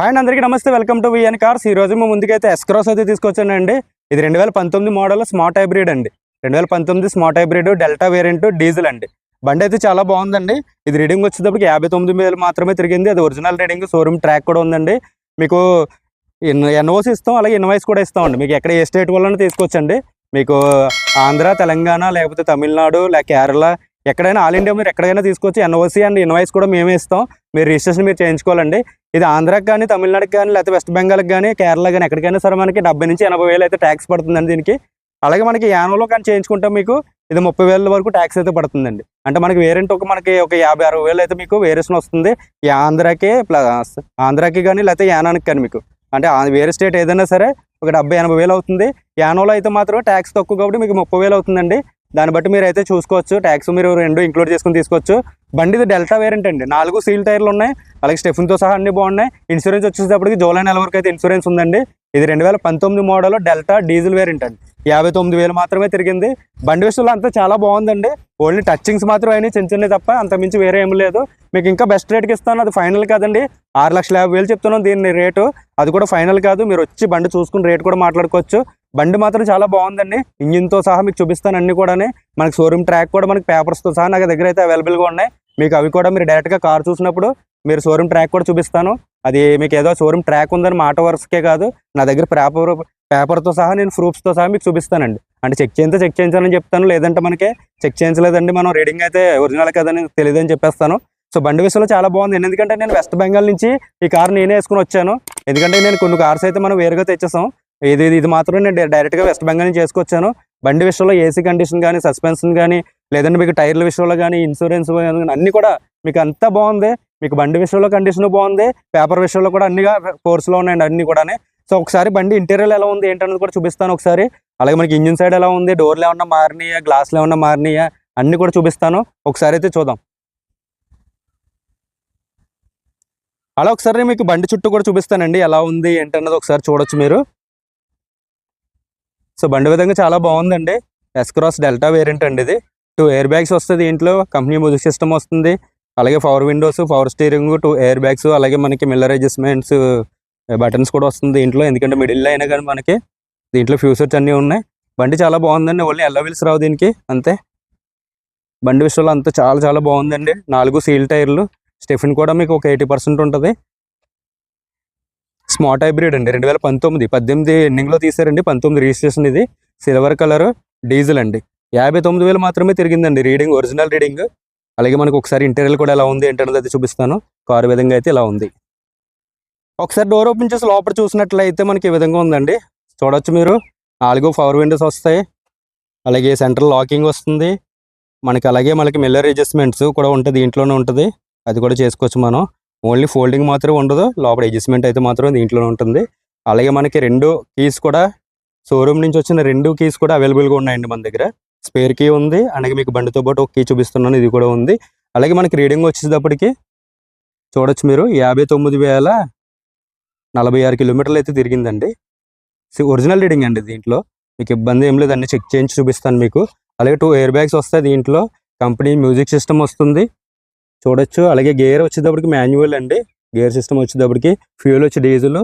Hi అండి, అందరికీ నమస్తే. Welcome to VN cars. ఈ రోజు మేము ముందుకైతే ఎస్ క్రాస్ అయితే తీసుకొచ్చానండి. ఇది 2019 మోడల్ స్మార్ట్ హైబ్రిడ్ అండి. 2019 smart hybrid delta variant diesel అండి. బండి అయితే చాలా బాగుందండి. ఇది రీడింగ్ వచ్చేటప్పటికి 59,000 మాత్రమే తిరిగింది. అది ఒరిజినల్ రీడింగ్, షోరూమ్ ట్రాక్ కూడా ఉందండి. మీకు ఎన్ఓసి ఇస్తాం, అలాగే ఇన్వాయిస్ కూడా ఇస్తామండి. మీకు ఎక్కడ ఏ స్టేట్ వల్ల తీసుకోవచ్చండి. మీకు ఆంధ్ర, తెలంగాణ, లేకపోతే తమిళనాడు, లేక కేరళ, ఎక్కడైనా ఆల్ ఇండియా మీరు ఎక్కడైనా తీసుకోవచ్చు. ఎన్ఓసి అండ్ ఇన్వాయిస్ కూడా మేమే ఇస్తాం. మీరు రిజిస్ట్రేషన్ మీరు చేయించుకోవాలండి. ఇది ఆంధ్రాకి కానీ, తమిళనాడుకి కానీ, లేకపోతే వెస్ట్ బెంగాల్కి కానీ, కేరళ కానీ ఎక్కడికైనా సరే మనకి 70 నుంచి 80,000 అయితే ట్యాక్స్ పడుతుందండి దీనికి. అలాగే మనకి యానోలో కానీ చేయించుకుంటాం మీకు ఇది 30,000 వరకు ట్యాక్స్ అయితే పడుతుందండి. అంటే మనకి వేరియంట్ మనకి ఒక 50-60,000 అయితే మీకు వేరియేషన్ వస్తుంది. ఈ ఆంధ్రాకి కానీ లేకపోతే యానానికి కానీ మీకు అంటే వేరే స్టేట్ ఏదైనా సరే ఒక 70-80,000 అవుతుంది. యానోలో అయితే మాత్రం ట్యాక్స్ తక్కువ కాబట్టి మీకు 30,000 అవుతుందండి. దాన్ని బట్టి మీరు అయితే చూసుకోవచ్చు. ట్యాక్స్ మీరు రెండు ఇంక్లూడ్ చేసుకుని తీసుకోవచ్చు. బండి ఇది డెల్టా వేరియంట్ అండి. 4 సీల్ టైర్లు ఉన్నాయి, అలాగే స్టెఫిన్తో సహా అన్ని బాగున్నాయి. ఇన్సూరెన్స్ వచ్చేటప్పటికి జూలై నెల వరకు అయితే ఇన్సూరెన్స్ ఉందండి. ఇది 2019 మోడల్ డెల్టా డీజిల్ వేరియంట్ అండి. 59,000 మాత్రమే తిరిగింది. బండి విషయంలో అంతా చాలా బాగుందండి. ఓన్లీ టచింగ్స్ మాత్రం అయినాయి చిన్న తప్ప, అంత మించి వేరే ఏం లేదు. మీకు ఇంకా బెస్ట్ రేట్కి ఇస్తాను. అది ఫైనల్ కాదండి. 6,50,000 చెప్తున్నాను దీని రేటు. అది కూడా ఫైనల్ కాదు. మీరు వచ్చి బండి చూసుకుని రేట్ కూడా మాట్లాడుకోవచ్చు. బండి మాత్రం చాలా బాగుందండి. ఇంజిన్తో సహా మీకు చూపిస్తాను అన్ని కూడా. మనకి షోరూమ్ ట్రాక్ కూడా మనకి పేపర్స్తో సహా నా దగ్గర అయితే అవైలబుల్గా ఉన్నాయి. మీకు అవి కూడా మీరు డైరెక్ట్గా కార్ చూసినప్పుడు మీరు షోరూమ్ ట్రాక్ కూడా చూపిస్తాను. అది మీకు ఏదో షోరూమ్ ట్రాక్ ఉందని మాట వరుసకే కాదు, నా దగ్గర పేపర్తో సహా నేను ప్రూఫ్స్తో సహా మీకు చూపిస్తానండి. అంటే చెక్ చేయించాలని చెప్తాను, లేదంటే మనకి చెక్ చేయించలేదండి మనం రీడింగ్ అయితే ఒరిజినల్ కదని తెలియదని చెప్పేస్తాను. సో బండి విషయంలో చాలా బాగుంది. ఎందుకంటే నేను వెస్ట్ బెంగాల్ నుంచి ఈ కార్ నేనే వేసుకుని వచ్చాను. ఎందుకంటే నేను కొన్ని కార్స్ అయితే మనం వేరుగా తెచ్చేసాం. ఇది మాత్రం నేను డైరెక్ట్గా వెస్ట్ బెంగాల్ నుంచి చేసుకొచ్చాను. బండి విషయంలో ఏసీ కండిషన్ కానీ, సస్పెన్షన్ కానీ, లేదంటే మీకు టైర్ల విషయంలో కానీ, ఇన్సూరెన్స్ అన్నీ కూడా మీకు అంతా బాగుంది. మీకు బండి విషయంలో కండిషన్ బాగుంది, పేపర్ విషయంలో కూడా అన్నిగా ఫోర్స్లో ఉన్నాయండి అన్నీ కూడా. సో ఒకసారి బండి ఇంటీరియర్ ఎలా ఉంది ఏంటన్నది కూడా చూపిస్తాను ఒకసారి. అలాగే మనకి ఇంజిన్ సైడ్ ఎలా ఉంది, డోర్లు ఏమన్నా మారినాయా, గ్లాసులు ఏమన్నా మారినాయా అన్నీ కూడా చూపిస్తాను. ఒకసారి అయితే చూద్దాం. అలా ఒకసారి మీకు బండి చుట్టూ కూడా చూపిస్తానండి ఎలా ఉంది ఏంటన్నది ఒకసారి చూడొచ్చు మీరు. సో బండి విధంగా చాలా బాగుందండి. ఎస్ క్రాస్ డెల్టా వేరియంట్ అండి. ఇది 2 ఎయిర్ బ్యాగ్స్ వస్తుంది ఇంట్లో. కంపెనీ మ్యూజిక్ సిస్టమ్ వస్తుంది, అలాగే power Windows, power steering, 2 air bags, అలాగే మనకి మిల్లర్ అడ్జస్ట్మెంట్స్ బటన్స్ కూడా వస్తుంది ఇంట్లో. ఎందుకంటే మిడిల్లో అయినా కానీ మనకి దీంట్లో ఫ్యూచర్స్ అన్నీ ఉన్నాయి. బండి చాలా బాగుందండి. ఓన్లీ ఎల్లో వీల్స్ రావు దీనికి అంతే. బండి విషయంలో అంతా చాలా చాలా బాగుందండి. 4 సీల్ టైర్లు, స్టెఫిన్ కూడా మీకు ఒక 80% ఉంటుంది. స్మార్ట్ హైబ్రిడ్ అండి. 2018 ఎండింగ్లో తీసారండి. 19 రిజిస్ట్రేషన్. ఇది సిల్వర్ కలర్ డీజిల్ అండి. 59,000 మాత్రమే తిరిగిందండి రీడింగ్, ఒరిజినల్ రీడింగ్. అలాగే మనకు ఒకసారి ఇంటీరియర్ కూడా ఎలా ఉంది ఏంటనేది అయితే చూపిస్తాను. కారు విధంగా అయితే ఇలా ఉంది. ఒకసారి డోర్ ఓపెన్ చేసి లోపల చూసినట్లయితే మనకి ఈ విధంగా ఉందండి. చూడొచ్చు మీరు. 4 పవర్ విండోస్ వస్తాయి, అలాగే సెంట్రల్ లాకింగ్ వస్తుంది మనకి. అలాగే మనకి మిల్లర్ అడ్జస్ట్మెంట్స్ కూడా ఉంటుంది, ఇంట్లోనే ఉంటుంది. అది కూడా చేసుకోవచ్చు మనం. ఓన్లీ ఫోల్డింగ్ మాత్రమే ఉండదు, లోపల అడ్జస్ట్మెంట్ అయితే మాత్రం దీంట్లోనే ఉంటుంది. అలాగే మనకి 2 కీస్ కూడా షోరూమ్ నుంచి వచ్చిన 2 కీస్ కూడా అవైలబుల్గా ఉన్నాయండి మన దగ్గర. స్పేర్ కీ ఉంది, అలాగే మీకు బండితో పాటు ఒక కీ చూపిస్తున్నాను, ఇది కూడా ఉంది. అలాగే మనకి రీడింగ్ వచ్చేటప్పటికి చూడొచ్చు మీరు 59,046 కిలోమీటర్లు అయితే తిరిగిందండి. ఒరిజినల్ రీడింగ్ అండి. దీంట్లో మీకు ఇబ్బంది ఏం లేదు, అన్ని చెక్ చేయించి చూపిస్తాను మీకు. అలాగే 2 ఎయిర్ బ్యాగ్స్ వస్తాయి దీంట్లో. కంపెనీ మ్యూజిక్ సిస్టమ్ వస్తుంది చూడొచ్చు. అలాగే గేర్ వచ్చేటప్పటికి మాన్యువల్ అండి. గేర్ సిస్టమ్ వచ్చేటప్పటికి ఫ్యూల్ వచ్చి డీజిల్.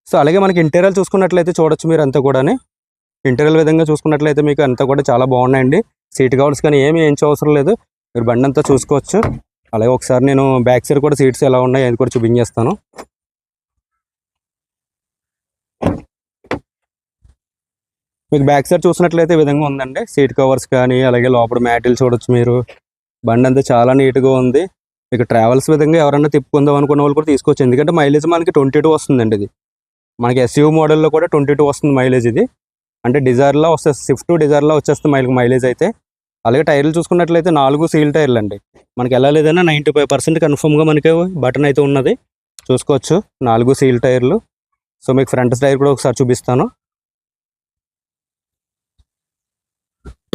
సో అలాగే మనకి ఇంటీరియర్ చూసుకున్నట్లయితే చూడొచ్చు మీరు అంతా కూడా. ఇంటీరియర్ విధంగా చూసుకున్నట్లయితే మీకు అంతా కూడా చాలా బాగున్నాయండి. సీట్ కవర్స్ కానీ ఏమీ అవసరం లేదు, మీరు బండి అంతా చూసుకోవచ్చు. అలాగే ఒకసారి నేను బ్యాక్ సైడ్ కూడా సీట్స్ ఎలా ఉన్నాయి అది కూడా చూపించేస్తాను. మీకు బ్యాక్ సైడ్ చూసినట్లయితే ఈ విధంగా ఉందండి. సీట్ కవర్స్ కానీ, అలాగే లోపల మ్యాటిల్ చూడొచ్చు మీరు. బండి అంతా చాలా నీట్గా ఉంది. మీకు ట్రావెల్స్ విధంగా ఎవరైనా తిప్పుకుందాం అనుకున్న వాళ్ళు కూడా తీసుకోవచ్చు. ఎందుకంటే మైలేజ్ మనకి 22 వస్తుందండి. ఇది మనకి ఎస్యూవి మోడల్లో కూడా 22 వస్తుంది మైలేజ్. ఇది అంటే డిజైర్లో వస్తుంది, స్విఫ్ట్ డిజైర్లో వచ్చేస్తుంది మైలేజ్ అయితే. అలాగే టైర్లు చూసుకున్నట్లయితే 4 సీల్ టైర్లు అండి. మనకి ఎలా లేదన్నా 95% కన్ఫర్మ్గా మనకి బటన్ అయితే ఉన్నది, చూసుకోవచ్చు. 4 సీల్ టైర్లు. సో మీకు ఫ్రంట్ టైర్ కూడా ఒకసారి చూపిస్తాను.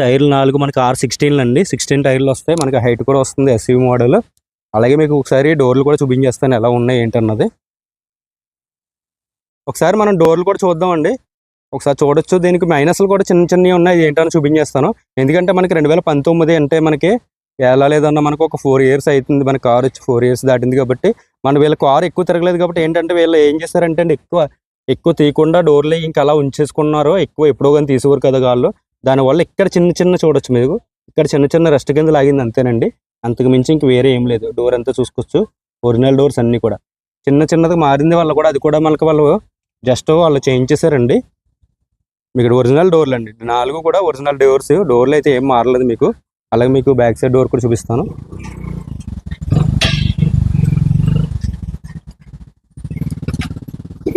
టైర్లు 4 మనకి R16 అండి. 16 టైర్లు వస్తాయి మనకి. హైట్ కూడా వస్తుంది ఎస్యూవి మోడల్. అలాగే మీకు ఒకసారి డోర్లు కూడా చూపించేస్తాను ఎలా ఉన్నాయి ఏంటన్నది. ఒకసారి మనం డోర్లు కూడా చూద్దామండి. ఒకసారి చూడొచ్చు. దీనికి మైనస్లు కూడా చిన్నవి ఉన్నాయి, ఏంటని చూపించేస్తాను. ఎందుకంటే మనకి 2019 అంటే మనకి ఎలా లేదన్నా మనకు ఒక 4 ఇయర్స్ అవుతుంది. మన కార్ వచ్చి 4 ఇయర్స్ దాటింది కాబట్టి మన వీళ్ళ కారు ఎక్కువ తిరగలేదు కాబట్టి ఏంటంటే వీళ్ళు ఏం చేస్తారంటే అండి ఎక్కువ తీయకుండా డోర్లు ఇంకా అలా ఉంచేసుకున్నారు. ఎక్కువ ఎప్పుడో కానీ తీసేవారు కదా వాళ్ళు. దానివల్ల ఇక్కడ చిన్న చూడొచ్చు మీరు. ఇక్కడ చిన్న రెస్ట్ కింద లాగింది అంతేనండి. అంతకు మించి ఇంక వేరే ఏం లేదు. డోర్ అంతా చూసుకోవచ్చు. ఒరిజినల్ డోర్స్ అన్నీ కూడా చిన్నది మారింది వల్ల కూడా అది కూడా మనకి వాళ్ళు జస్ట్ వాళ్ళు చేంజ్ చేశారండి. మీకు ఒరిజినల్ డోర్లు అండి 4 కూడా ఒరిజినల్ డోర్స్. డోర్లు అయితే ఏం మారలేదు మీకు. అలాగే మీకు బ్యాక్ సైడ్ డోర్ కూడా చూపిస్తాను.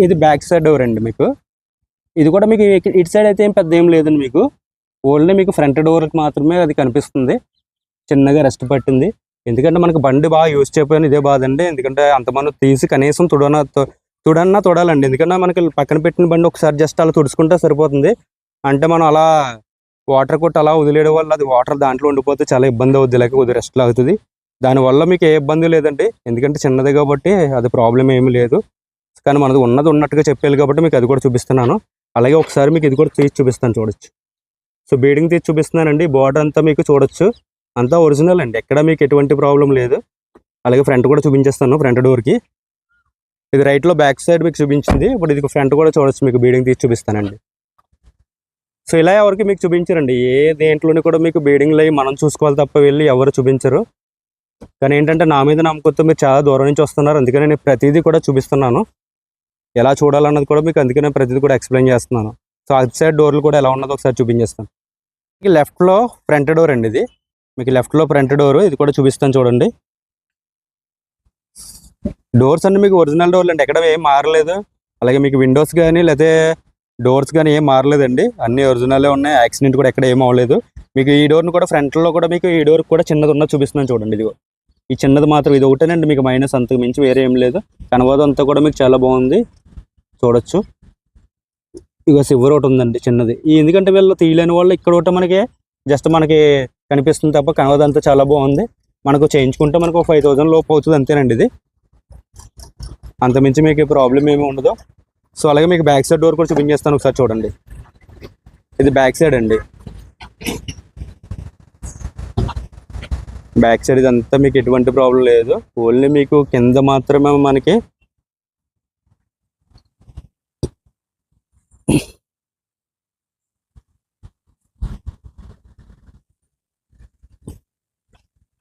ఇది బ్యాక్ సైడ్ డోర్ అండి మీకు. ఇది కూడా మీకు ఇటు సైడ్ అయితే ఏం పెద్ద ఏం లేదండి మీకు. ఓన్లీ మీకు ఫ్రంట్ డోర్కి మాత్రమే అది కనిపిస్తుంది. చిన్నగా రెస్ట్ పట్టింది. ఎందుకంటే మనకు బండి బాగా యూజ్ చేయకపోయినా ఇదే బాధ అండి. ఎందుకంటే అంతమంది తీసి కనీసం తొడాలండి. ఎందుకంటే మనకి పక్కన పెట్టిన బండి ఒకసారి జస్ట్ అలా తుడుచుకుంటే సరిపోతుంది. అంటే మనం అలా వాటర్ కొట్టి అలా వదిలేయడం వల్ల అది వాటర్ దాంట్లో ఉండిపోతే చాలా ఇబ్బంది అవుద్ది. లేక కొద్దిగా రెస్ట్ లాగుతుంది. దానివల్ల మీకు ఏ ఇబ్బంది లేదండి. ఎందుకంటే చిన్నది కాబట్టి అది ప్రాబ్లం ఏమీ లేదు. కానీ మనది ఉన్నట్టుగా చెప్పాలి కాబట్టి మీకు అది కూడా చూపిస్తున్నాను. అలాగే ఒకసారి మీకు ఇది కూడా తీసి చూపిస్తాను చూడొచ్చు. సో బీడింగ్ తీసి చూపిస్తున్నానండి. బార్డర్ అంతా మీకు చూడొచ్చు. అంతా ఒరిజినల్ అండి. ఎక్కడ మీకు ఎటువంటి ప్రాబ్లం లేదు. అలాగే ఫ్రంట్ కూడా చూపించేస్తాను. ఫ్రంట్ డోర్కి ఇది రైట్లో బ్యాక్ సైడ్ మీకు చూపించింది. ఇప్పుడు ఇది ఫ్రంట్ కూడా చూడొచ్చు. మీకు బీడింగ్ తీసి చూపిస్తానండి. సో ఇలా ఎవరికి మీకు చూపించారండి. ఏ దేంట్లోని కూడా మీకు బీడింగ్లు అయ్యి మనం చూసుకోవాలి తప్ప వెళ్ళి ఎవరు చూపించరు. కానీ ఏంటంటే నా మీద నమ్మకంతో మీరు చాలా దూరం నుంచి వస్తున్నారు. అందుకని నేను ప్రతిదీ కూడా చూపిస్తున్నాను. ఎలా చూడాలన్నది కూడా మీకు అందుకనే ప్రతిదీ కూడా ఎక్స్ప్లెయిన్ చేస్తున్నాను. సో అటు సైడ్ డోర్లు కూడా ఎలా ఉన్నదో ఒకసారి చూపించేస్తాను. మీకు లెఫ్ట్లో ఫ్రంట్ డోర్ అండి ఇది. మీకు లెఫ్ట్లో ఫ్రంట్ డోర్ ఇది కూడా చూపిస్తాను చూడండి. డోర్స్ అన్ని మీకు ఒరిజినల్ డోర్లు అండి. ఎక్కడ ఏం మారలేదు. అలాగే మీకు విండోస్ కానీ లేదా డోర్స్ కానీ ఏం మారలేదండి. అన్ని ఒరిజినలే ఉన్నాయి. యాక్సిడెంట్ కూడా ఎక్కడ ఏం అవ్వలేదు. మీకు ఈ డోర్ని కూడా ఫ్రంట్లో కూడా మీకు ఈ డోర్ కూడా చిన్నది ఉన్నది చూపిస్తున్నాను చూడండి. ఇదిగో ఈ చిన్నది మాత్రం ఇది ఒకటేనండి మీకు మైనస్. అంతకు మించి వేరే ఏం లేదు. కనబోదు అంతా కూడా మీకు చాలా బాగుంది చూడొచ్చు. ఇక సిల్వర్ ఒకటి ఉందండి చిన్నది. ఎందుకంటే వీళ్ళు తీయలేని వాళ్ళు ఇక్కడ ఒకటి మనకి జస్ట్ మనకి కనిపిస్తుంది తప్ప కనబదంతా చాలా బాగుంది. మనకు చేయించుకుంటే మనకు 5000 లోపు అవుతుంది అంతేనండి. ఇది అంతమించి మీకు ప్రాబ్లం ఏమి ఉండదు. సో అలాగే మీకు బ్యాక్ సైడ్ డోర్ కూడా చూపించేస్తాను ఒకసారి చూడండి. ఇది బ్యాక్ సైడ్ అండి. బ్యాక్ సైడ్ ఇదంతా మీకు ఎటువంటి ప్రాబ్లం లేదు. ఓన్లీ మీకు కింద మాత్రమే మనకి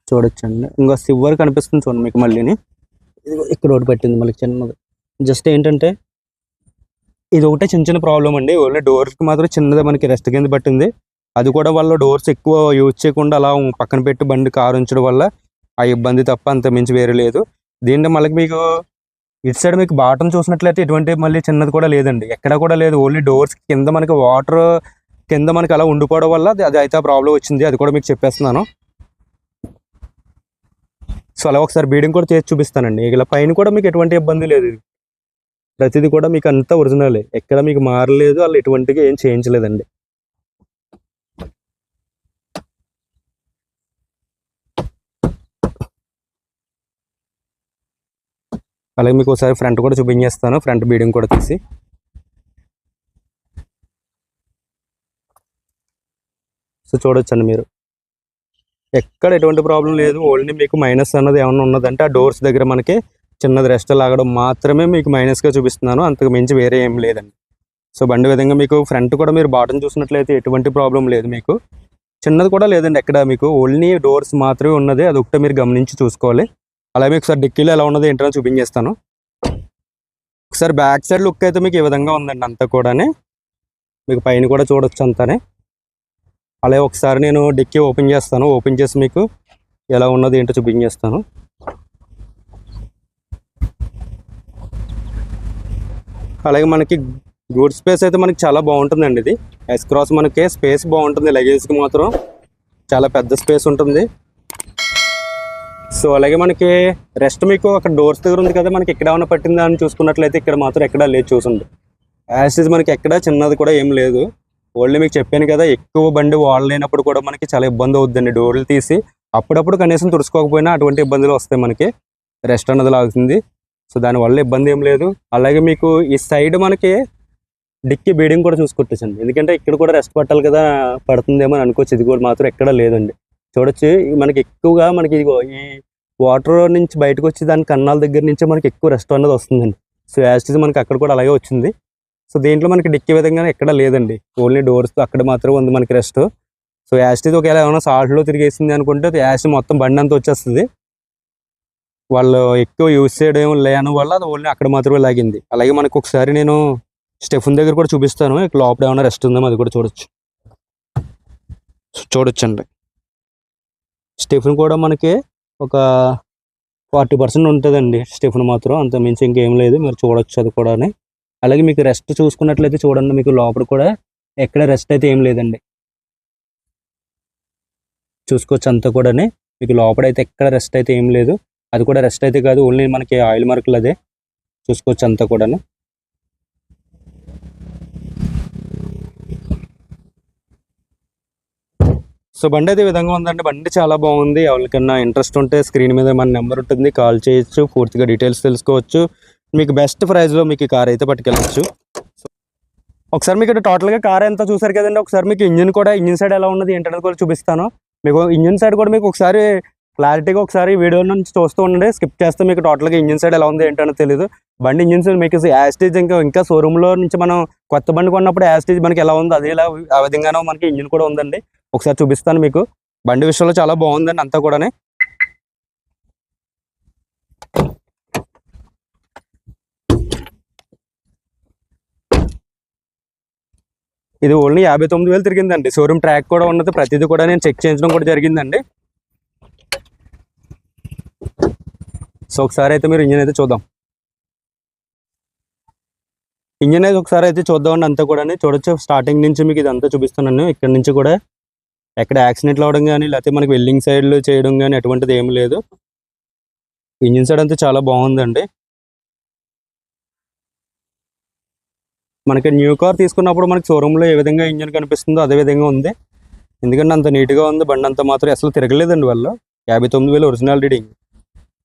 చూడొచ్చండి. ఇంకా సిల్వర్ కనిపిస్తుంది చూడండి మీకు. మళ్ళీని ఇక్కడ ఒకటి పెట్టింది మళ్ళీ చిన్నది. జస్ట్ ఏంటంటే ఇది ఒకటే చిన్న ప్రాబ్లం అండి. ఓన్లీ డోర్స్కి మాత్రం చిన్నది మనకి రెస్ట్ కింద పట్టింది. అది కూడా వాళ్ళు డోర్స్ ఎక్కువ యూజ్ చేయకుండా అలా పక్కన పెట్టి బండి కారు ఉంచడం వల్ల ఆ ఇబ్బంది తప్ప అంత మించి వేరే లేదు. దీంట్లో మళ్ళీ మీకు ఇటు సైడ్ మీకు బాటం చూసినట్లయితే ఎటువంటి మళ్ళీ చిన్నది కూడా లేదండి. ఎక్కడ కూడా లేదు. ఓన్లీ డోర్స్ కింద మనకి వాటర్ కింద మనకి అలా ఉండిపోవడం వల్ల అది అయితే ప్రాబ్లం వచ్చింది. అది కూడా మీకు చెప్పేస్తున్నాను. సో అలా ఒకసారి బీడింగ్ కూడా చేసి చూపిస్తానండి. ఇలా పైన కూడా మీకు ఎటువంటి ఇబ్బంది లేదు. ప్రతిదీ కూడా మీకు అంతా ఒరిజినలే. ఎక్కడ మీకు మారలేదు. వాళ్ళు ఎటువంటిగా ఏం చేయించలేదండి. అలాగే మీకు ఒకసారి ఫ్రంట్ కూడా చూపించేస్తాను. ఫ్రంట్ బీడింగ్ కూడా తీసి సో చూడొచ్చండి మీరు. ఎక్కడ ఎటువంటి ప్రాబ్లం లేదు. ఓన్లీ మీకు మైనస్ అన్నది ఏమన్నా ఉన్నదంటే ఆ డోర్స్ దగ్గర మనకి చిన్నది రెస్ట్ లాగడం మాత్రమే మీకు మైనస్గా చూపిస్తున్నాను. అంతకు మించి వేరే ఏం లేదండి. సో బండి విధంగా మీకు ఫ్రంట్ కూడా మీరు బాటం చూసినట్లయితే ఎటువంటి ప్రాబ్లం లేదు. మీకు చిన్నది కూడా లేదండి ఎక్కడ. మీకు ఓన్లీ డోర్స్ మాత్రమే ఉన్నది. అది ఒకటే మీరు గమనించి చూసుకోవాలి. అలాగే మీకు ఒకసారి డిక్కీలో ఎలా ఉన్నది ఏంటో చూపించేస్తాను. ఒకసారి బ్యాక్ సైడ్ లుక్ అయితే మీకు ఈ విధంగా ఉందండి. అంతా కూడా మీకు పైన కూడా చూడొచ్చు అంతానే. అలాగే ఒకసారి నేను డిక్కీ ఓపెన్ చేస్తాను. ఓపెన్ చేసి మీకు ఎలా ఉన్నది ఏంటో చూపించేస్తాను. అలాగే మనకి గూడ్ స్పేస్ అయితే మనకి చాలా బాగుంటుందండి. ఇది ఎస్ క్రాస్ మనకి స్పేస్ బాగుంటుంది. లగేజ్కి మాత్రం చాలా పెద్ద స్పేస్ ఉంటుంది. సో అలాగే మనకి రెస్ట్ మీకు అక్కడ డోర్స్ దగ్గర ఉంది కదా, మనకి ఎక్కడ ఏమైనా పట్టిందా అని చూసుకున్నట్లయితే ఇక్కడ మాత్రం ఎక్కడా లేదు. చూసండి యాసిడ్ మనకి ఎక్కడ చిన్నది కూడా ఏం లేదు. ఓన్లీ మీకు చెప్పాను కదా, ఎక్కువ బండి వాడలేనప్పుడు కూడా మనకి చాలా ఇబ్బంది అవుతుందండి. డోర్లు తీసి అప్పుడప్పుడు కనీసం తుడుచుకోకపోయినా అటువంటి ఇబ్బందులు వస్తాయి. మనకి రెస్ట్ అన్నది లాగుతుంది. సో దానివల్ల ఇబ్బంది ఏం లేదు. అలాగే మీకు ఈ సైడ్ మనకి డిక్కీ బీడింగ్ కూడా చూసుకొట్టచ్చండి. ఎందుకంటే ఇక్కడ కూడా రెస్ట్ పట్టాలి కదా, పడుతుందేమో అని అనుకోవచ్చు. ఇది కూడా మాత్రం ఎక్కడా లేదండి. చూడొచ్చు మనకి ఎక్కువగా మనకి ఇదిగో ఈ వాటర్ నుంచి బయటకు వచ్చి దాని కన్నాల దగ్గర నుంచే మనకి ఎక్కువ రెస్ట్ అనేది వస్తుందండి. సో యాస్టీజ్ మనకి అక్కడ కూడా అలాగే వచ్చింది. సో దీంట్లో మనకి డిక్కి విధంగా ఎక్కడ లేదండి, ఓన్లీ డోర్స్ అక్కడ మాత్రమే ఉంది మనకి రెస్ట్. సో యాస్టీజ్ ఒకవేళ ఏమైనా సాల్ట్లో తిరిగేసింది అనుకుంటే యాస్టీజ్ మొత్తం బండి అంతా వచ్చేస్తుంది. వాళ్ళు ఎక్కువ యూజ్ చేయడం లేని వల్ల అది ఓన్లీ అక్కడ మాత్రమే లాగింది. అలాగే మనకు ఒకసారి నేను స్టెఫన్ దగ్గర కూడా చూపిస్తాను, ఇక్కడ లోపల ఏమైనా రెస్ట్ ఉందేమో అది కూడా చూడొచ్చండి. స్టెఫన్ కూడా మనకి ఒక 40% ఉంటుందండి స్టెఫన్ మాత్రం, అంత మించి ఇంకేం లేదు, మీరు చూడొచ్చు అది కూడా. అలాగే మీకు రెస్ట్ చూసుకున్నట్లయితే చూడండి, మీకు లోపల కూడా ఎక్కడ రెస్ట్ అయితే ఏం లేదండి, చూసుకోవచ్చు అంతా కూడా. మీకు లోపలైతే ఎక్కడ రెస్ట్ అయితే ఏం లేదు, అది కూడా రెస్ట్ అయితే కాదు, ఓన్లీ మనకి ఆయిల్ మార్కులు అదే, చూసుకోవచ్చు అంతా కూడా. సో బండి అయితే ఈ విధంగా ఉందండి. బండి చాలా బాగుంది. ఎవరికన్నా ఇంట్రెస్ట్ ఉంటే స్క్రీన్ మీద మన నెంబర్ ఉంటుంది, కాల్ చేయొచ్చు, పూర్తిగా డీటెయిల్స్ తెలుసుకోవచ్చు. మీకు బెస్ట్ ప్రైస్లో మీకు ఈ కార్ అయితే పట్టుకెళ్ళచ్చు. ఒకసారి మీకు టోటల్గా కార్ ఎంత చూసారు కదండి, ఒకసారి మీకు ఇంజిన్ సైడ్ ఎలా ఉన్నది ఏంటనేది కూడా చూపిస్తాను. మీకు ఇంజిన్ సైడ్ కూడా మీకు ఒకసారి క్లారిటీగా ఒకసారి వీడియో నుంచి చూస్తూ ఉండండి, స్కిప్ చేస్తే మీకు టోటల్గా ఇంజిన్ సైడ్ ఎలా ఉంది ఏంటనేది తెలియదు. బండి ఇంజిన్ సైడ్ మీకు యాస్టీజ్ ఇంకా షోరూంలో నుంచి మనం కొత్త బండి కొన్నప్పుడు యాస్టీజ్ మనకి ఎలా ఉందో అదే ఆ విధంగానే మనకి ఇంజిన్ కూడా ఉందండి. ఒకసారి చూపిస్తాను మీకు. బండి విషయంలో చాలా బాగుందండి అంతా కూడా. ఇది ఓన్లీ 59,000 తిరిగిందండి. షోరూమ్ ట్రాక్ కూడా ఉన్నది, ప్రతిదీ కూడా నేను చెక్ చేయించడం కూడా జరిగిందండి. సో ఒకసారి అయితే మీరు ఇంజిన్ అయితే చూద్దాం. ఇంజిన్ అయితే ఒకసారి అయితే చూద్దామండి అంతా కూడా. చూడొచ్చు స్టార్టింగ్ నుంచి మీకు ఇదంతా చూపిస్తున్నాను. ఇక్కడ నుంచి కూడా ఎక్కడ యాక్సిడెంట్లు అవ్వడం కానీ లేకపోతే మనకి వెల్డింగ్ సైడ్లు చేయడం కానీ అటువంటిది ఏమి లేదు. ఇంజిన్ సైడ్ అంతా చాలా బాగుందండి. మనకి న్యూ కార్ తీసుకున్నప్పుడు మనకి షోరూంలో ఏ విధంగా ఇంజిన్ కనిపిస్తుందో అదే విధంగా ఉంది, ఎందుకంటే అంత నీట్గా ఉంది. బండి అంతా మాత్రం అసలు తిరగలేదండి. వాళ్ళు 59,000 ఒరిజినల్ రీడింగ్.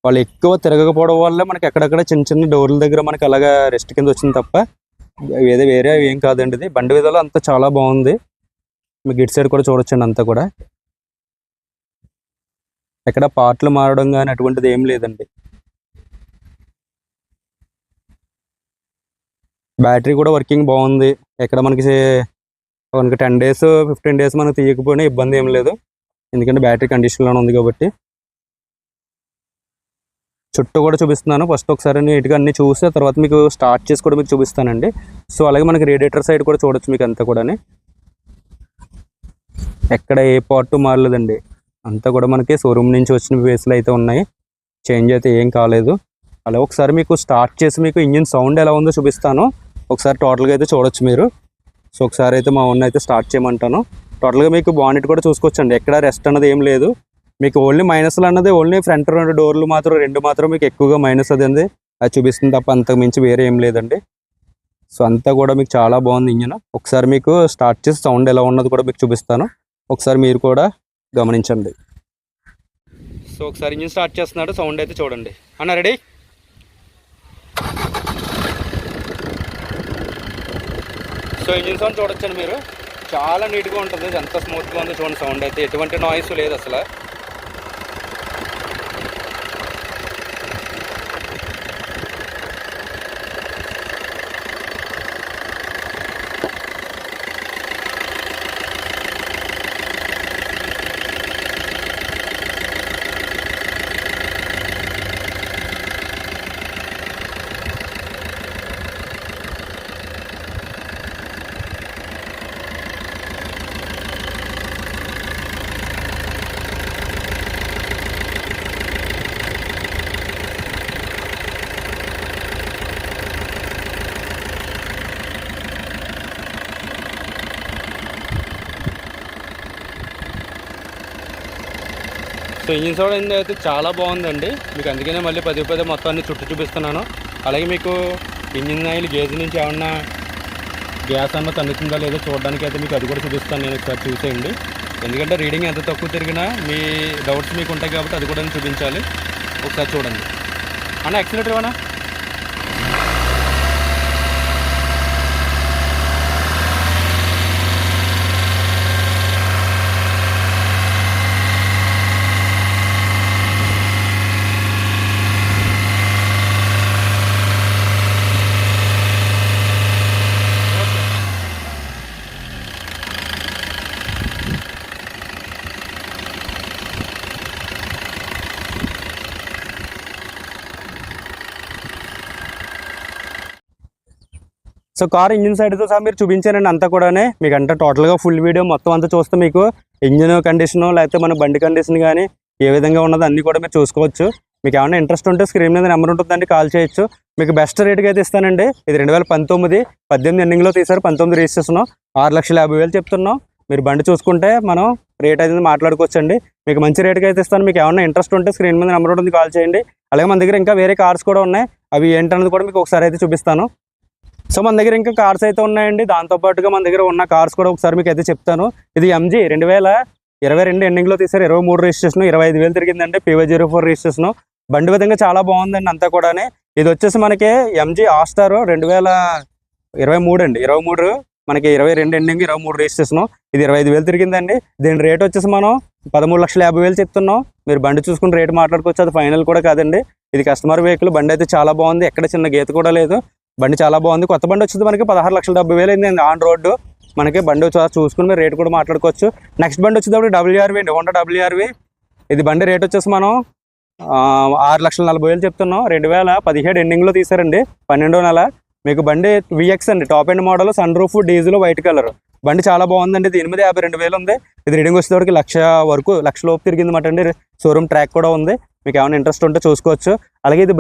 వాళ్ళు ఎక్కువ తిరగకపోవడం వల్ల మనకి ఎక్కడెక్కడ చిన్న చిన్న డోర్ల దగ్గర మనకి అలాగా రెస్ట్ కింద వచ్చింది తప్ప వేరే ఏం కాదండి. ఇది బండి విధాలు అంతా చాలా బాగుంది. మీకు ఇటు సైడ్ కూడా చూడొచ్చండి అంతా కూడా, ఎక్కడ పార్ట్లు మారడం కానీ అటువంటిది ఏం లేదండి. బ్యాటరీ కూడా వర్కింగ్ బాగుంది. ఎక్కడ మనకి 10 days 15 days మనకు తీయకపోయినా ఇబ్బంది ఏం లేదు, ఎందుకంటే బ్యాటరీ కండిషన్లోనే ఉంది కాబట్టి. చుట్టూ కూడా చూపిస్తున్నాను. ఫస్ట్ ఒకసారి నీట్గా అన్ని చూసి తర్వాత మీకు స్టార్ట్ చేసి కూడా మీకు చూపిస్తానండి. సో అలాగే మనకి రేడియేటర్ సైడ్ కూడా చూడొచ్చు మీకు అంతా కూడా. ఎక్కడ ఏ పార్ట్ మారలేదండి, అంతా కూడా మనకి షోరూమ్ నుంచి వచ్చిన బేస్లు అయితే ఉన్నాయి, చేంజ్ అయితే ఏం కాలేదు. అలా ఒకసారి మీకు స్టార్ట్ చేసి మీకు ఇంజిన్ సౌండ్ ఎలా ఉందో చూపిస్తాను. ఒకసారి టోటల్గా అయితే చూడొచ్చు మీరు. సో ఒకసారి అయితే మా ఓన్ అయితే స్టార్ట్ చేయమంటాను. టోటల్గా మీకు బానెట్ కూడా చూసుకోవచ్చండి, ఎక్కడ రెస్ట్ అన్నది ఏం లేదు. మీకు ఓన్లీ మైనస్లు అన్నది ఓన్లీ ఫ్రంట్ 2 డోర్లు మాత్రం 2 మాత్రం మీకు ఎక్కువగా మైనస్ అది చూపిస్తుంది తప్ప అంతకు మించి వేరే ఏం లేదండి. సో అంతా కూడా మీకు చాలా బాగుంది ఇంజిన్. ఒకసారి మీకు స్టార్ట్ చేసి సౌండ్ ఎలా ఉన్నది కూడా మీకు చూపిస్తాను, ఒకసారి మీరు కూడా గమనించండి. సో ఒకసారి ఇంజిన్ స్టార్ట్ చేస్తున్నాడు, సౌండ్ అయితే చూడండి అన్న. రెడీ? సో ఇంజిన్ సౌండ్ చూడొచ్చండి మీరు, చాలా నీట్గా ఉంటుంది, ఎంత స్మూత్గా ఉందో చూడండి. సౌండ్ అయితే ఎటువంటి నాయిస్ లేదు అసలు. సో ఇంజిన్ సౌండ్ అయితే చాలా బాగుందండి మీకు, అందుకనే మళ్ళీ పదే మొత్తం అన్ని చుట్టూ చూపిస్తున్నాను. అలాగే మీకు ఇంజిన్ ఆయిల్ గేజ్ నుంచి ఏమన్నా గ్యాస్ అన్న తన్నుతుందా లేదో చూడడానికి అయితే మీకు అది కూడా చూపిస్తాను నేను, ఒకసారి చూసేయండి. ఎందుకంటే రీడింగ్ ఎంత తక్కువ తిరిగినా మీ డౌట్స్ మీకు ఉంటాయి కాబట్టి అది కూడా చూపించాలి. ఒకసారి చూడండి అన్న. యాక్సిలేటర్ ఏమన్నా సో కార్ ఇంజిన్ సైడ్తో సహా మీరు చూపించానండి అంతా కూడా. మీకు అంటే టోటల్గా ఫుల్ వీడియో మొత్తం అంతా చూస్తే మీకు ఇంజిన్ కండిషను లేకపోతే మన బండి కండిషన్ కానీ ఏ విధంగా ఉన్నదో అన్నీ కూడా మీరు చూసుకోవచ్చు. మీకు ఏమైనా ఇంట్రెస్ట్ ఉంటే స్క్రీన్ మీద నెంబర్ ఉంటుందండి, కాల్ చేయొచ్చు. మీకు బెస్ట్ రేట్కి అయితే ఇస్తానండి. ఇది 2019, 18 ఎండింగ్లో తీసారు, 19 రిజిస్ట్రేషన్, 6,50,000 చెప్తున్నాం. మీరు బండి చూసుకుంటే మనం రేట్ అయితే మాట్లాడుకోవచ్చండి. మీకు మంచి రేట్కి అయితే ఇస్తాను. మీకు ఏమైనా ఇంట్రెస్ట్ ఉంటే స్క్రీన్ మీద నెంబర్ ఉంటుంది, కాల్ చేయండి. అలాగే మన దగ్గర ఇంకా వేరే కార్స్ కూడా ఉన్నాయి, అవి ఏంటన్నది కూడా మీకు ఒకసారి అయితే చూపిస్తాను. సో మన దగ్గర ఇంకా కార్స్ అయితే ఉన్నాయండి. దాంతోపాటుగా మన దగ్గర ఉన్న కార్స్ కూడా ఒకసారి మీకు అయితే చెప్తాను. ఇది MG 2022 ఎండింగ్లో తీసారు, 23 రిజిస్ట్రేషన్, 25,000 తిరిగిందండి. PY04 registration. బండి విధంగా చాలా బాగుందండి అంతా కూడా. ఇది వచ్చేసి మనకి MG ఆస్టార్ 2023 అండి, 23 మనకి 22 ఎండింగ్, 23 రిజిస్ట్రేషన్. ఇది 25,000 తిరిగిందండి. దీని రేట్ వచ్చేసి మనం 13,50,000 చెప్తున్నాం. మీరు బండి చూసుకుని రేట్ మాట్లాడుకోవచ్చు, అది ఫైనల్ కూడా కాదండి. ఇది కస్టమర్ వెహికల్. బండి అయితే చాలా బాగుంది, ఎక్కడ చిన్న గీత కూడా లేదు. బండి చాలా బాగుంది. కొత్త బండి వచ్చేది మనకి 16,70,000 అయింది ఆన్ రోడ్డు. మనకి బండి చూసుకుని మీరు రేట్ కూడా మాట్లాడుకోవచ్చు. నెక్స్ట్ బండి వచ్చేటప్పుడు WRV అండి, హోండా WRV. ఇది బండి రేట్ వచ్చేసి మనం 6,40,000 చెప్తున్నాం. 2017 ఎండింగ్లో తీసారండి, 12వ నెల. మీకు బండి VX అండి, top end model, sunroof, diesel, white colour. బండి చాలా బాగుందండి. దీని మీద 52,000 ఉంది. ఇది రీడింగ్ వచ్చేటప్పటికి 1,00,000 లోపు తిరిగింది మాట అండి. షోరూమ్ ట్రాక్ కూడా ఉంది. మీకు ఏమైనా ఇంట్రెస్ట్ ఉంటే చూసుకోవచ్చు. అలాగే ఇది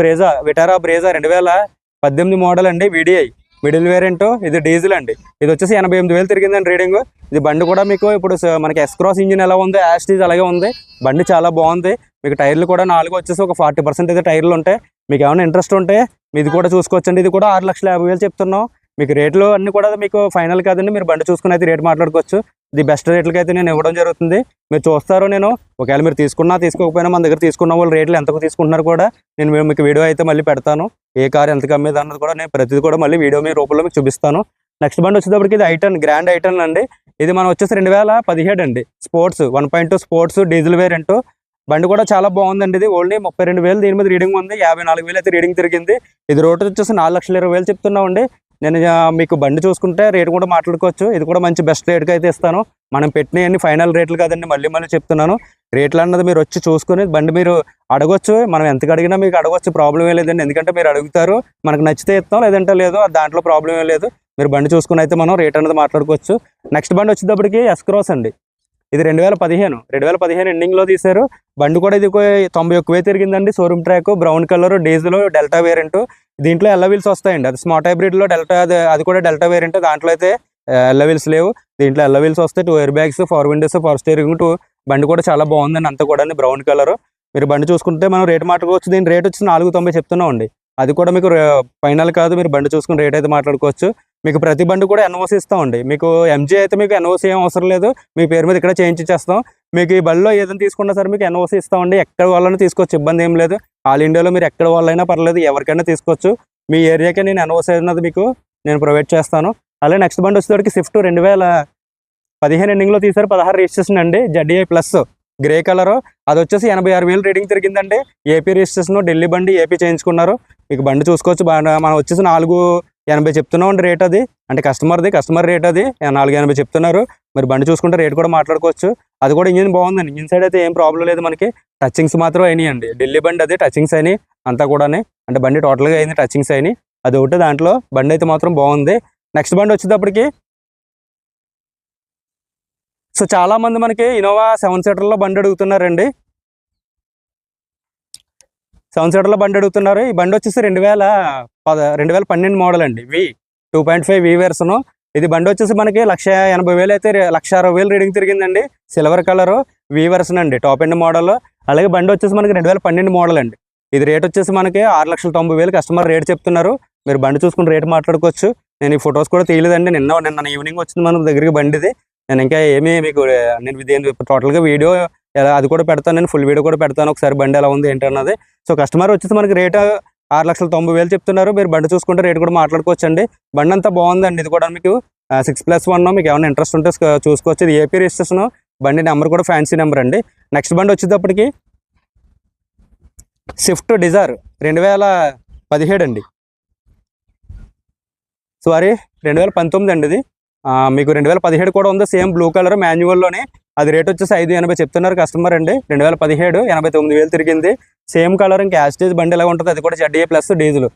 విటారా బ్రేజా 2018 మోడల్ అండి, VDI మిడిల్ వేరియంట్. ఇది డీజిల్ అండి. ఇది వచ్చేసి 88,000 తిరిగిందండి రీడింగ్. ఇది బండి కూడా మీకు ఇప్పుడు మనకి S-Cross ఇంజిన్ ఎలా ఉంది, యాస్టీజ్ అలాగే ఉంది. బండి చాలా బాగుంది. మీకు టైర్లు కూడా 4 వచ్చేసి ఒక 40% అయితే టైర్లు ఉంటాయి. మీకు ఏమైనా ఇంట్రెస్ట్ ఉంటే ఇది కూడా చూసుకోవచ్చండి. ఇది కూడా 6,50,000 చెప్తున్నాం. మీకు రేట్లు అన్నీ కూడా మీకు ఫైనల్ కాదండి, మీరు బండి చూసుకుని అయితే రేట్ మాట్లాడుకోవచ్చు. ఇది బెస్ట్ రేట్లకి అయితే నేను ఇవ్వడం జరుగుతుంది. మీరు చూస్తారు. నేను ఒకవేళ మీరు తీసుకున్నా తీసుకోకపోయినా మన దగ్గర తీసుకున్న వాళ్ళు రేట్లు ఎంతకు తీసుకుంటున్నారు కూడా నేను మీకు వీడియో అయితే మళ్ళీ పెడతాను. ఏ కార్ ఎంత కమ్మేది అన్నది కూడా నేను ప్రతిదీ కూడా మళ్ళీ వీడియో మీ రూపంలో మీకు చూపిస్తాను. నెక్స్ట్ బండి వచ్చేటప్పటికి ఇది I10 గ్రాండ్ I10 అండి. ఇది మనం వచ్చేసి 2017 అండి, స్పోర్ట్స్ 1.2 స్పోర్ట్స్ డీజిల్ వేరియంట్. బండి కూడా చాలా బాగుందండి. ఇది ఓన్లీ 32,000 దీని మీద రీడింగ్ ఉంది, 54,000 అయితే రీడింగ్ తిరిగింది. ఇది రోడ్ వచ్చేసి 4,20,000 చెప్తున్నామండి. నేను మీకు బండి చూసుకుంటే రేట్ కూడా మాట్లాడుకోవచ్చు. ఇది కూడా మంచి బెస్ట్ రేట్కి అయితే ఇస్తాను. మనం పెట్టినవన్నీ ఫైనల్ రేట్లు కాదండి, మళ్ళీ చెప్తున్నాను. రేట్లు అన్నది మీరు వచ్చి చూసుకుని బండి మీరు అడగొచ్చు. మనం ఎంతకు అడిగినా మీకు అడగొచ్చు, ప్రాబ్లం ఏ లేదండి. ఎందుకంటే మీరు అడుగుతారు, మనకు నచ్చితే ఇస్తాం, లేదంటే లేదు, దాంట్లో ప్రాబ్లం ఏ లేదు. మీరు బండి చూసుకుని అయితే మనం రేట్ అనేది మాట్లాడుకోవచ్చు. నెక్స్ట్ బండి వచ్చేటప్పటికి S-Cross అండి. ఇది 2015 ఎండింగ్లో తీశారు. బండి కూడా ఇది 91,000 తిరిగిందండి. Showroom track, brown colour, diesel, Delta variant. దీంట్లో ఎల్ల వీల్స్ వస్తాయండి. అది స్మార్ట్ హైబ్రిడ్లో డెల్టా, అది కూడా డెల్టా వేరియంట్. దాంట్లో అయితే ఎల్ల వీల్స్ లేవు, దీంట్లో ఎల్ల వీల్స్ వస్తాయి. 2 ఎయిర్ బ్యాగ్స్, 4 విండోస్, 4 స్టీరింగ్. బండి కూడా చాలా బాగుందండి అంతా కూడా, బ్రౌన్ కలర్. మీరు బండి చూసుకుంటే మనం రేట్ మాట్లాడుకోవచ్చు. దీని రేట్ వచ్చి 490 చెప్తున్నాం అండి. అది కూడా మీకు ఫైనల్ కాదు, మీరు బండి చూసుకుని రేట్ అయితే మాట్లాడుకోవచ్చు. మీకు ప్రతి బండి కూడా NOC ఇస్తామండి. మీకు MG అయితే మీకు NOC ఏం అవసరం లేదు, మీ పేరు మీద ఇక్కడ చేయించేస్తాం. మీకు ఈ బండిలో ఏదైనా తీసుకున్నా సరే మీకు NOC ఇస్తామండి. ఎక్కడ వాళ్ళైనా తీసుకోవచ్చు, ఇబ్బంది ఏం లేదు. ఆల్ ఇండియాలో మీరు ఎక్కడ వాళ్ళైనా పర్లేదు, ఎవరికైనా తీసుకోవచ్చు. మీ ఏరియాకే నేను NOC అన్నది మీకు నేను ప్రొవైడ్ చేస్తాను. అలాగే నెక్స్ట్ బండి వచ్చేసరికి స్విఫ్ట్ 2015 ఎండింగ్లో తీసారు, 16 రిజిస్ట్రేషన్ అండి, ZDI ప్లస్ గ్రే కలర్. అది వచ్చేసి 86,000 రీడింగ్ తిరిగిందండి. AP రిజిస్ట్రేషన్, ఢిల్లీ బండి, AP చేయించుకున్నారు. మీకు బండి చూసుకోవచ్చు. మనం వచ్చేసి 480 చెప్తున్నాం అండి రేట్. అది అంటే కస్టమర్ రేట్, అది 480 చెప్తున్నారు. మరి బండి చూసుకుంటే రేట్ కూడా మాట్లాడుకోవచ్చు. అది కూడా ఇంజిన్ బాగుందండి. ఇంజిన్ సైడ్ అయితే ఏం ప్రాబ్లం లేదు. మనకి టచింగ్స్ మాత్రం అయినాయి అండి, ఢిల్లీ బండి అది టచింగ్స్ అయినాయి అంతా కూడా. అంటే బండి టోటల్గా అయింది, టచింగ్స్ అయినాయి. అది ఒకటి, దాంట్లో బండి అయితే మాత్రం బాగుంది. నెక్స్ట్ బండి వచ్చేటప్పటికి సో చాలా మంది మనకి ఇన్నోవా 7 సీటర్లో బండి అడుగుతున్నారండి. 7 సీటర్లో బండి అడుగుతున్నారు. ఈ బండి వచ్చేసి 2012 మోడల్ అండి, 2.5 V వెర్షన్. ఇది బండి వచ్చేసి మనకి 1,80,000 అయితే 1,60,000 రీడింగ్ తిరిగిందండి. సిల్వర్ కలర్, V వెర్షన్ అండి, టాప్ ఎండ్ మోడల్. అలాగే బండి వచ్చేసి మనకి 2012 మోడల్ అండి. ఇది రేట్ వచ్చేసి మనకి 6,90,000 కస్టమర్ రేట్ చెప్తున్నారు. మీరు బండి చూసుకుని రేట్ మాట్లాడుకోవచ్చు. నేను ఈ ఫొటోస్ కూడా తీయలేదండి, నిన్న ఈవినింగ్ వచ్చింది మన దగ్గరికి బండిది. నేను ఇంకా ఏమీ మీకు నేను టోటల్గా వీడియో అది కూడా పెడతాను, నేను ఫుల్ వీడియో కూడా పెడతాను, ఒకసారి బండి ఎలా ఉంది ఏంటన్నది. సో కస్టమర్ వచ్చేసి మనకి రేట్ 6,90,000 చెప్తున్నారు. మీరు బండి చూసుకుంటే రేట్ కూడా మాట్లాడుకోవచ్చు అండి. బండి అంతా బాగుందండి. ఇది కూడా మీకు 6+1, మీకు ఏమైనా ఇంట్రెస్ట్ ఉంటే చూసుకోవచ్చు. ఇది AP రిజిస్ట్రేషన్, బండి నెంబర్ కూడా ఫ్యాన్సీ నెంబర్ అండి. నెక్స్ట్ బండి వచ్చేటప్పటికి స్విఫ్ట్ డిజైర్ 2017 అండి, సారీ 2019 అండి. ఇది మీకు 2017 కూడా ఉంది, సేమ్ బ్లూ కలర్ మాన్యువల్లోనే. అది రేట్ వచ్చేసి 580 చెప్తున్నారు కస్టమర్ అండి. 2017 89,000 తిరిగింది. సేమ్ కలర్, ఇంకా యాస్టేజ్ బండి ఎలా ఉంటుంది. అది కూడా ZDI ప్లస్ డీజిల్.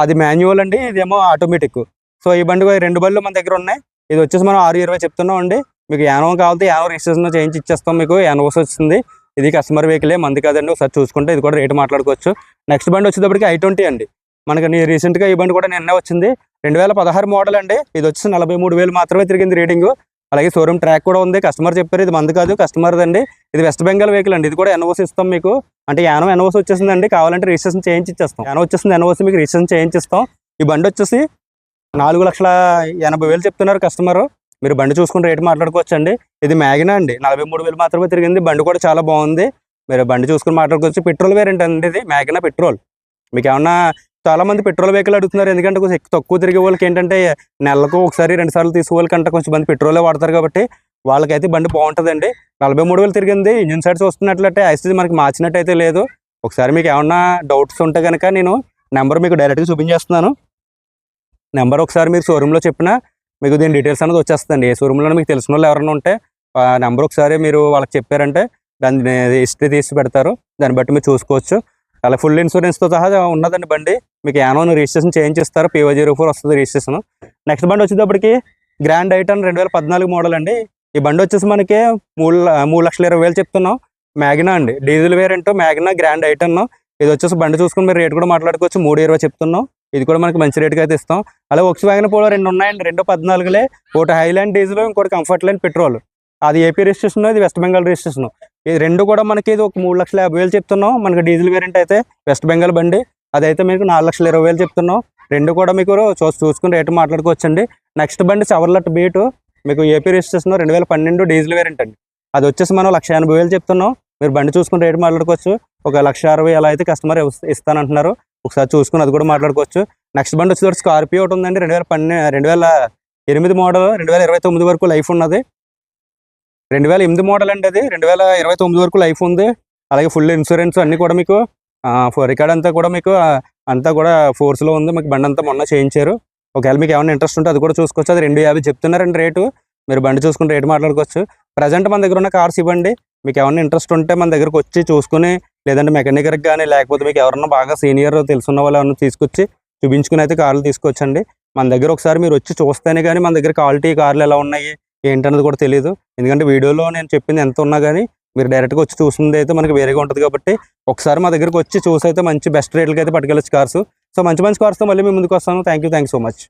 అది మాన్యువల్ అండి, ఇదేమో ఆటోమేటిక్. సో ఈ బండి 2 బండ్లు మన దగ్గర ఉన్నాయి. ఇది వచ్చేసి మనం 620 చెప్తున్నాం అండి. మీకు యానో కావాలంటే యానో రిజిస్ట్రేషన్ చేయించి ఇచ్చేస్తాం. మీకు యానోస్ వచ్చింది. ఇది కస్టమర్ వెహికలే, మంది కాదండి. ఒకసారి చూసుకుంటే ఇది కూడా రేటు మాట్లాడుకోవచ్చు. నెక్స్ట్ బండి వచ్చేటప్పటికి i20 అండి. మనకి రీసెంట్గా ఈ బండి కూడా నిన్నే వచ్చింది. 2016 మోడల్ అండి. ఇది వచ్చేసి 43,000 మాత్రమే తిరిగింది రీడింగ్. అలాగే షోరూమ్ ట్రాక్ కూడా ఉంది. కస్టమర్ చెప్పారు ఇది మంది కాదు, కస్టమర్ అండి. ఇది వెస్ట్ బెంగాల్ వెహికల్ అండి. ఇది కూడా ఎన్ఓసి ఇస్తాం మీకు. అంటే యానో ఎన్ఓసి వచ్చేసిందండి. కావాలంటే రిజిస్ట్రేషన్ చేయించి ఇచ్చేస్తాం. యానో వచ్చేసింది, ఎన్ఓసి మీకు రిజిస్ట్రేషన్ చేయించిస్తాం. ఈ బండి వచ్చేసి 4,80,000 చెప్తున్నారు కస్టమర్. మీరు బండి చూసుకుని రేటు మాట్లాడుకోవచ్చు అండి. ఇది మ్యాగ్నా అండి. 43,000 మాత్రమే తిరిగింది. బండి కూడా చాలా బాగుంది. మీరు బండి చూసుకుని మాట్లాడుకోవచ్చు. పెట్రోల్ వేరియంట్ అండి ఇది, మ్యాగ్నా పెట్రోల్. మీకు ఏమన్నా చాలా మంది పెట్రోల్ వెహికల్ అడుగుతున్నారు. ఎందుకంటే కొంచెం తక్కువ తిరిగే వాళ్ళకి ఏంటంటే నెలకు ఒకసారి 2 సార్లు తీసుకోవాలంటే కొంచెం మంది పెట్రోలే వాడతారు కాబట్టి వాళ్ళకైతే బండి బాగుంటుందండి. 43,000 తిరిగింది. ఇంజిన్ సైడ్స్ వస్తున్నట్లయితే ఐసీ మనకి మార్చినట్టయితే లేదు. ఒకసారి మీకు ఏమన్నా డౌట్స్ ఉంటే కనుక నేను నెంబర్ మీకు డైరెక్ట్గా చూపించేస్తున్నాను. నెంబర్ ఒకసారి మీరు షోరూంలో చెప్పినా మీకు దీని డీటెయిల్స్ అనేది వచ్చేస్తుంది. ఏ షోరూంలో మీకు తెలిసిన వాళ్ళు ఎవరైనా ఉంటే ఆ నెంబర్ ఒకసారి మీరు వాళ్ళకి చెప్పారంటే దాన్ని హిస్టరీ తీసి పెడతారు. దాన్ని బట్టి మీరు చూసుకోవచ్చు. అలా ఫుల్ ఇన్సూరెన్స్తో సహా ఉన్నదండి బండి. మీకు యానోని రిజిస్ట్రేషన్ చేయించిస్తారు. PY04 వస్తుంది రిజిస్ట్రేషన్. నెక్స్ట్ బండి వచ్చేటప్పటికి గ్రాండ్ ఐటన్ 2014 మోడల్ అండి. ఈ బండి వచ్చేసి మనకి 3,20,000 చెప్తున్నాం. మ్యాగ్నా అండి, డీజిల్ వేరియంట్ మ్యాగ్నా గ్రాండ్ ఐటన్. ఇది వచ్చేసి బండి చూసుకుని మీరు రేట్ కూడా మాట్లాడుకోవచ్చు. 3,20 చెప్తున్నాం. ఇది కూడా మనకి మంచి రేటుకి అయితే ఇస్తాం. అలాగే Volkswagen Polo 2 ఉన్నాయండి. 2 ఒకటి హైలాండ్ డీజిల్, ఇంకోటి కంఫర్ట్ లైన్ పెట్రోల్. అది ఏపీ రిజిస్ట్రేషన్, ఇది వెస్ట్ బెంగాల్ రిజిస్ట్రేషన్. ఇది 2 కూడా మనకి ఇది ఒక 3,50,000 చెప్తున్నాం. మనకి డీజిల్ వేరియంట్ అయితే వెస్ట్ బెంగాల్ బండి, అదైతే మీకు 4,20,000 చెప్తున్నాం. 2 కూడా మీకు చూసుకుని రేటు మాట్లాడుకోవచ్చండి. నెక్స్ట్ బండి చవర్లెట్ బీటు, మీకు ఏపీ రిజిస్ట్రేషన్ 2012 డీజిల్ వేరియంట్ అండి. అది వచ్చేసి మనం 1,80,000 చెప్తున్నాం. మీరు బండి చూసుకుని రేటు మాట్లాడుకోవచ్చు. ఒక 1,60,000 అలా అయితే కస్టమర్ ఇస్తానంటున్నారు. ఒకసారి చూసుకుని అది కూడా మాట్లాడుకోవచ్చు. నెక్స్ట్ బండి వచ్చేసి స్కార్పియో ఒకటి ఉందండి. 2008 మోడల్, 2029 వరకు లైఫ్ ఉన్నది. 2008 మోడల్ అండి. అది 2029 వరకు లైఫ్ ఉంది. అలాగే ఫుల్ ఇన్సూరెన్స్ అన్నీ కూడా మీకు రికార్డ్ అంతా కూడా మీకు అంతా కూడా ఫోర్స్లో ఉంది. మీకు బండి అంతా మొన్న చేయించారు. ఒకవేళ మీకు ఏమైనా ఇంట్రెస్ట్ ఉంటే అది కూడా చూసుకోవచ్చు. అది 2,50 చెప్తున్నారండి రేటు. మీరు బండి చూసుకుని రేటు మాట్లాడుకోవచ్చు. ప్రజెంట్ మన దగ్గర ఉన్న కార్స్ ఇవ్వండి. మీకు ఏమైనా ఇంట్రెస్ట్ ఉంటే మన దగ్గరకు వచ్చి చూసుకుని, లేదంటే మెకానికర్కి కానీ, లేకపోతే మీకు ఎవరన్నా బాగా సీనియర్ తెలుసున్న వాళ్ళు ఎవరైనా తీసుకొచ్చి చూపించుకుని అయితే కార్లు తీసుకొచ్చండి. మన దగ్గర ఒకసారి మీరు వచ్చి చూస్తేనే కానీ మన దగ్గర క్వాలిటీ కార్లు ఎలా ఉన్నాయి ఏంటన్నది కూడా తెలియదు. ఎందుకంటే వీడియోలో నేను చెప్పింది ఎంత ఉన్నా కానీ మీరు డైరెక్ట్గా వచ్చి చూసింది అయితే మనకి వేరేగా ఉంటుంది. కాబట్టి ఒకసారి మా దగ్గరకు వచ్చి చూసి అయితే మంచి బెస్ట్ రేట్లకి అయితే పట్టుకెళ్ళచ్చు కార్స్. సో మంచి కార్స్తో మళ్ళీ మీ ముందుకు వస్తాను. Thank you so much.